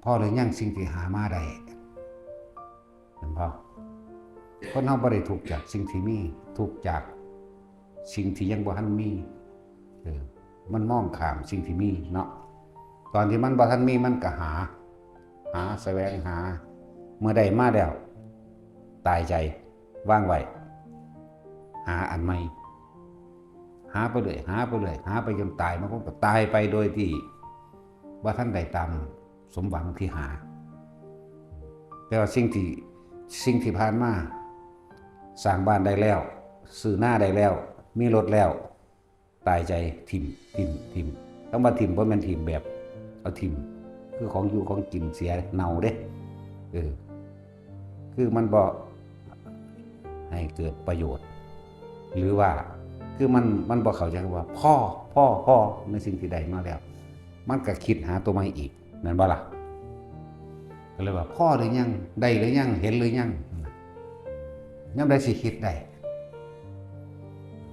พ่อหรือยังสิ่งที่หามาได้เห็นพ่อคนเฮาบ่ได้ทุกข์จากสิ่งที่มีทุกข์จากสิ่งที่ยังบ่ทันมีมันมองข้ามสิ่งที่มีเนาะตอนที่มันบ่ทันมีมันก็หาแสวงหาเมื่อใดมาแล้วตายใจว่างไว้หาอันใหม่หาไปเรื่อยหาไปเรื่อยหาไปจนตายมันก็ตายไปโดยที่ว่าท่านได้ตามสมหวังที่หาแต่ว่าสิ่งที่ผ่านมาสร้างบ้านได้แล้วซื้อหน้าได้แล้วมีรถแล้วตายใจทิ่มต้องมาทิ่มเพราะมันทิ่มแบบเอาทิ่มคือของอยู่ของกินเสียเน่าเด้คือมันบ่ให้เกิดประโยชน์หรือว่าคือมันบอกเขาใจว่าพ่อในสิ่งที่ได้มาแล้วมันก็คิดหาตัวใหม่อีกนั่นบ่ล่ะก็เลยว่าพ่อหรือยังได้หรือยังเห็นหรือยังยังได้สิคิดได้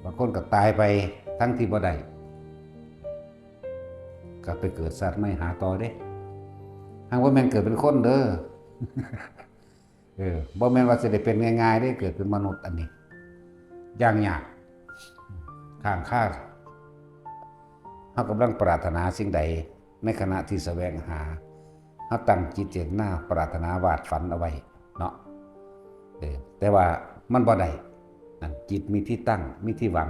บางคนก็ตายไปทั้งที่บ่ได้ก็ไปเกิดสัตว์ไม่หาต่อเด้หากว่าแม่นเกิดเป็นคนเด้อบ่แม่นว่าสิได้เป็นง่ายๆได้เกิดเป็นมนุษย์อันนี้ยากข้างค่าเฮากำลังปรารถนาสิ่งใดในขณะที่แสวงหาเฮาตั้งจิตเจตนาปรารถนาวาดฝันเอาไว้เนาะแต่ว่ามันบ่ได้จิตมีที่ตั้งมีที่หวัง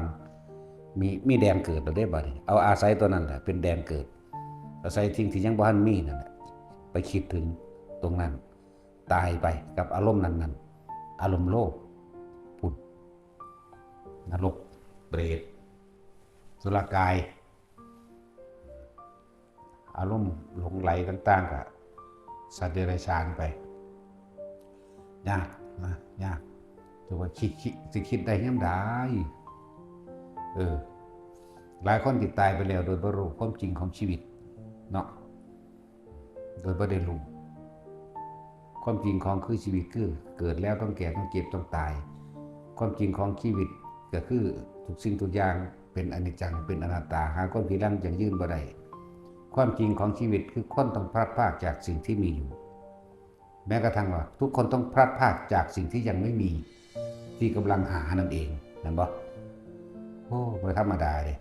มีแดนเกิดเราได้บ่นี่เอาอาศัยตัวนั้นแหละเป็นแดนเกิดอาศัยสิ่งที่ยังบ่ทันมีนั่นแหละไปคิดถึงตรงนั้นตายไปกับอารมณ์นั้นอารมณ์โลภพุทธนรกเปรตสุรกายอารมณ์หลงไหลต่างๆกับสัตว์เดรัจฉานไปยากแต่ว่าคิดได้ยังได้หลายคนติดตายไปแล้วโดยบ่รู้ความจริงของชีวิตเนาะโดยบ่ได้รู้ความจริงของคือชีวิตคือเกิดแล้วต้องแก่ต้องเจ็บต้องตายความจริงของชีวิตก็คือทุกสิ่งทุกอย่างเป็นอนิจจังเป็นอนัตตาหาความที่รั่งอย่างยืนบ่ได้ความจริงของชีวิตคือคนต้องพลัดพรากจากสิ่งที่มีอยู่แม้กระทั่งว่าทุกคนต้องพลัดพรากจากสิ่งที่ยังไม่มีที่กำลังหานั่นเองนั่นบ่โอ้ไม่ธรรมดาเลย